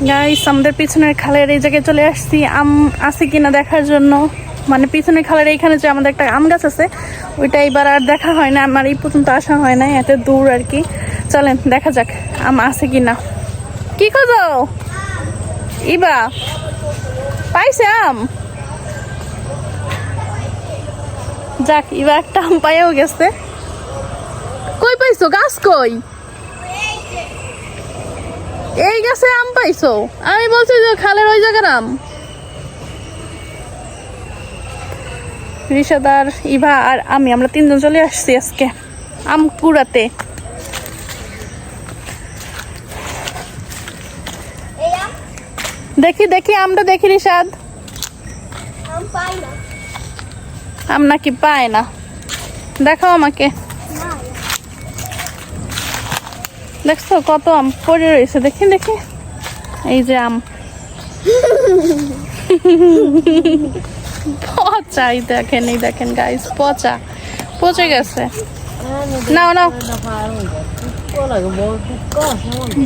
Guys আমাদের পিছনের খালের এই জায়গায় চলে আসছি আম আছে কিনা দেখার জন্য। মানে পিছনের খালের এইখানে যে আমাদের একটা আম গাছ আছে ওইটা এবার আর দেখা হয় না, আমার এই পর্যন্ত আসা হয় না, এত দূর আর কি। চলেন দেখা যাক আম আছে কিনা। কি খোঁজো ইবা? পাইছে আম? যাক ইবা একটা আম পাইও গেছে। কই পাইছো? গাছ কই? এই গাছে আম পাইছো? আমি বলছি যে খালের ওই জায়গার আম। রিশাদার, ইভা আর আমরা তিনজন চলে আসছি আজকে আম কুড়াতে। দেখি দেখি আমটা দেখি রিশাদ। আম নাকি পায় না? দেখাও আমাকে। দেখছো কত আম পড়ে রয়েছে, দেখি দেখি। এই যে আম পচা, এই দেখেন, এই দেখেন গাইস, পচা পচে গেছে। নাও নাও,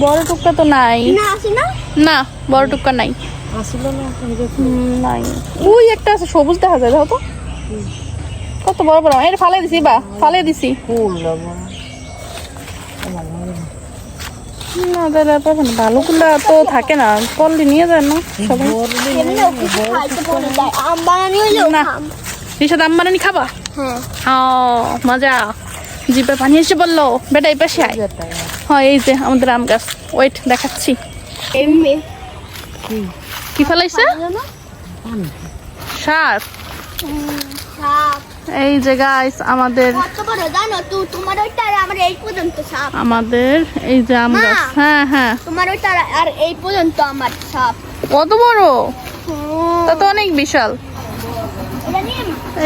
বড় টুকটা তো নাই না, বড় টুকটা নাই নাই। ওই একটা আছে সবুজ দেখা যায়, দেখো তো কত বড় বড়। এর ফালে দিছি বা ফালে দিছি না, দাদা ভালোগুলা তো থাকে না, কললি নিয়ে যায় না সবাই। না রিশাদ আম বানানি খাবা? মজা, জিপে পানি এসে বললো বেটা এই পাশে আয়। হ্যাঁ এই যে আমাদের আম গাছ, ওয়েট দেখাচ্ছি। কি ফেলাইছে? সাপ? এই যে গাইস আমাদের আমাদের এই যে আম গাছ। হ্যাঁ হ্যাঁ, তোমার ওইটা আর এই পর্যন্ত আমার সাপ। কত বড়? তা তো অনেক বিশাল।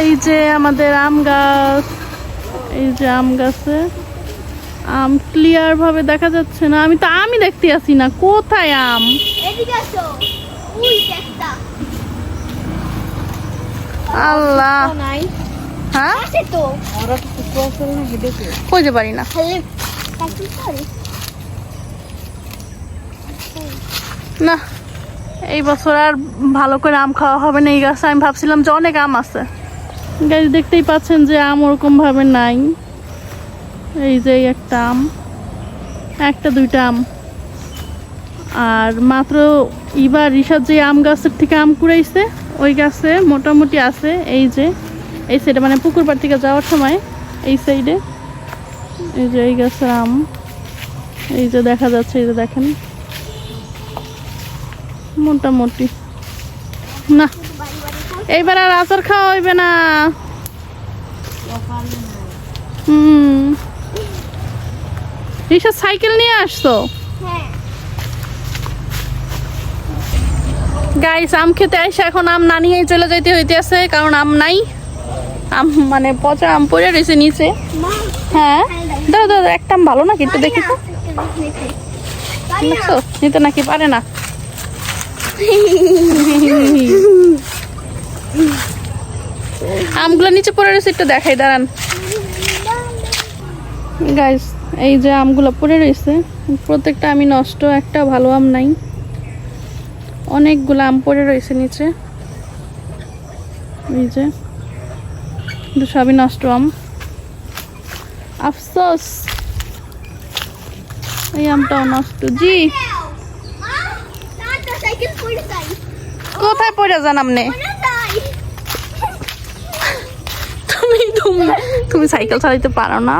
এই যে আমাদের আম গাছ, এই যে আম গাছে আম ক্লিয়ার ভাবে দেখা যাচ্ছে না। আমি তো আমই দেখতে আসি না, কোথায় আম? আল্লাহ, হ্যাঁ খুঁজে পারি না। না এই বছর আর ভালো করে আম খাওয়া হবে না এই গাছে। আমি ভাবছিলাম যে অনেক আম আছে, গাছ দেখতেই পাচ্ছেন যে আম ওরকম ভাবে নাই। এই যে একটা আম, একটা দুইটা আম। আর মাত্র এবার রিশাদ যে আম গাছের থেকে আম কুড়াইছে ওই গাছে মোটামুটি আছে। এই যে এই সাইডে মানে পুকুর পাড় থেকে যাওয়ার সময় এই সাইডে এই যে এই গাছের আম এই যে দেখা যাচ্ছে, এই যে দেখেন মোটামুটি। না এইবার আর আচার খাওয়া হইবে না। রিশাদ সাইকেল নিয়ে আসছো? গাইস আম খেতে আসে এখন আম না নিয়েই চলে যাইতে হইতেছে, কারণ আম নাই। আম মানে পচা আম পড়ে রয়েছে নিচে। হ্যাঁ দাও দাও, একটা আম ভালো না কিন্তু, দেখি তো দেখছো নিতে নাকি পারে না। আমগুলো নিচে পড়ে রয়েছে, একটু দেখাই দাঁড়ান গাইস। এই যে আমগুলো পড়ে রয়েছে প্রত্যেকটা আমি নষ্ট, একটা ভালো আম নাই। অনেকগুলো আম পড়ে রয়েছে নিচে, এই যে সবই নষ্ট আম। আফসোস, এই আমটাও নষ্ট। জি কোথায় পড়ে যান আপনি? তুমি সাইকেল চালাইতে পারো না?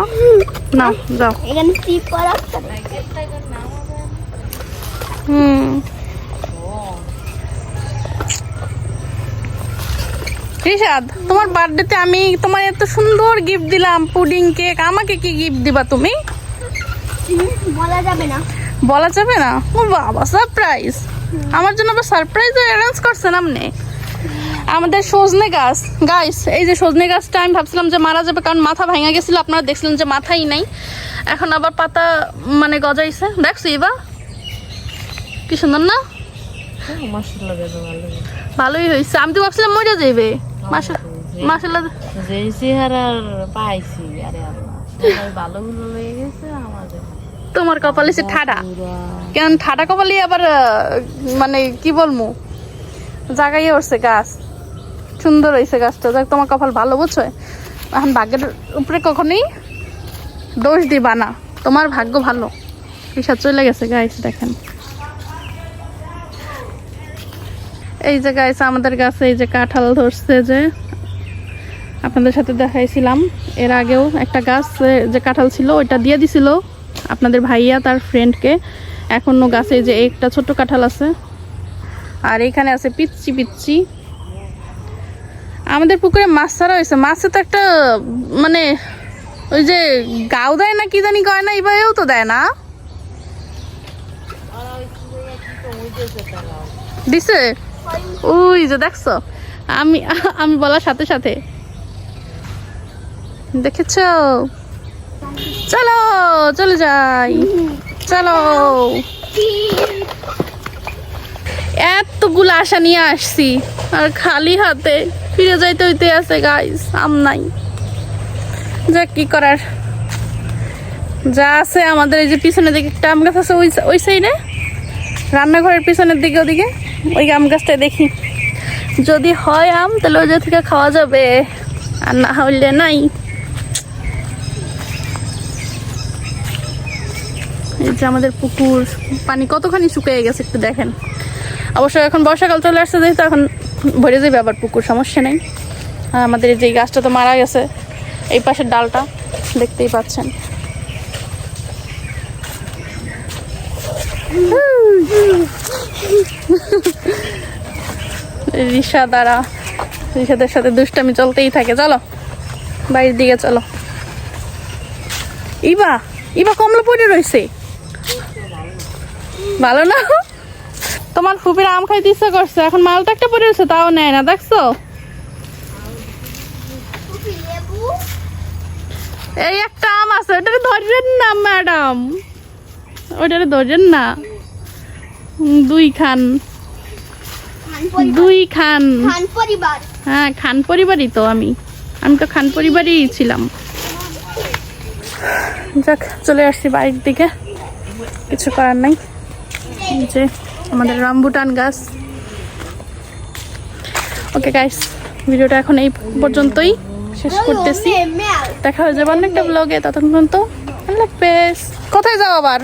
না যাও। রিশাদ তোমার বার্থডেতে আমি তোমার এত সুন্দর গিফট দিলাম, পুডিং কেক, আমাকে কি গিফট দিবা তুমি? বলা যাবে না। বলা যাবে না? ও বাবা, সারপ্রাইজ! আমার জন্য আবার সারপ্রাইজ অ্যারেঞ্জ করছেন আপনি। আমাদের সজনে গাছ গাইস, এই যে সজনে গাছটা আমি ভাবছিলাম যে মারা যাবে, কারণ মাথা ভাঙা গেছিল। আপনারা দেখছিলেন যে মাথাই নাই, এখন আবার পাতা মানে গজাইছে। দেখছো এবা কি সুন্দর না? ভালোই হয়েছে। আমি তো ভাবছিলাম মরে যাইবে। মাশাআল্লাহ যেই চেহারা পাইছি, আরে আল্লাহ ভালো হয়ে গেছে আমাদের। তোমার কপালে সে ঠাডা, কেন ঠাডা কপালে আবার মানে কি বলবো, জাগাইয়ে উঠছে গাছ, সুন্দর হয়েছে গাছটা। যাক তোমার কপাল ভালো, বুঝছো? এখন ভাগ্যের উপরে কখনোই দোষ দিবা না, তোমার ভাগ্য ভালো। রিসা চলে গেছে গাইস, দেখেন এই যে গাইস আমাদের গাছে এই যে কাঁঠাল ধরছে, যে আপনাদের সাথে দেখাইছিলাম এর আগেও একটা গাছ যে কাঁঠাল ছিল ওইটা দিয়ে দিছিল আপনাদের ভাইয়া তার ফ্রেন্ডকে। এখনো গাছে যে একটা ছোট কাঁঠাল আছে, আর এখানে আছে পিচ্চি পিচ্চি। আমাদের পুকুরে মাছ ছাড়া হয়েছে, মাছে তো একটা মানে ওই যে গাও দেয় না কি জানি কয় না, এবারেও তো দেয় না, দিছে ওই যে দেখছো, আমি আমি বলার সাথে সাথে দেখেছ। চলো চলে যাই, চলো। এতগুলো আশা নিয়ে আসছি আর খালি হাতে ফিরে যাইতে হইতে আছে গাইস, আম নাই। যা কি করার, যা আছে আমাদের এই যে পিছনের দিকে একটা আম গাছ আছে, ওই সাইডে রান্নাঘরের পিছনের দিকে, ওদিকে ওই আম গাছটা দেখি যদি হয় আম তাহলে ওই থেকে খাওয়া যাবে, আর না হইলে নাই। এই যে আমাদের পুকুর পানি কতখানি শুকিয়ে গেছে একটু দেখেন। অবশ্য এখন বর্ষাকাল চলে আসছে যেহেতু এখন ভরে যাবে আবার পুকুর, সমস্যা নেই। আর আমাদের এই যে গাছটা তো মারা গেছে, এই পাশের ডালটা দেখতেই পাচ্ছেন। রিশাদের সাথে দুষ্টামি চলতেই থাকে। চলো বাড়ির দিকে চলো। ইবা ইবা কমলা পড়ে রয়েছে, ভালো না? তোমার ফুপির আম খাইতে ইচ্ছা করছে, এখন মালটা একটা পড়ে রয়েছে তাও নেয় না, দেখছো? এই একটা আম আছে, ওটারে ধরেন না ম্যাডাম, ওটারে ধরেন না। দুই খান পরিবার, হ্যাঁ খান পরিবারই তো, আমি তো খান পরিবারই ছিলাম। যাক চলে আসছি বাড়ির দিকে, কিছু করার নাই। যে আমাদের রামবুটান গাছ। ওকে গাইস, ভিডিওটা এখন এই পর্যন্তই শেষ করতেছি। দেখা হয়ে যাবে অন্য একটা ব্লগে, ততক্ষণ তো আল্লাহ হাফেজ। কোথায় যাও আবার?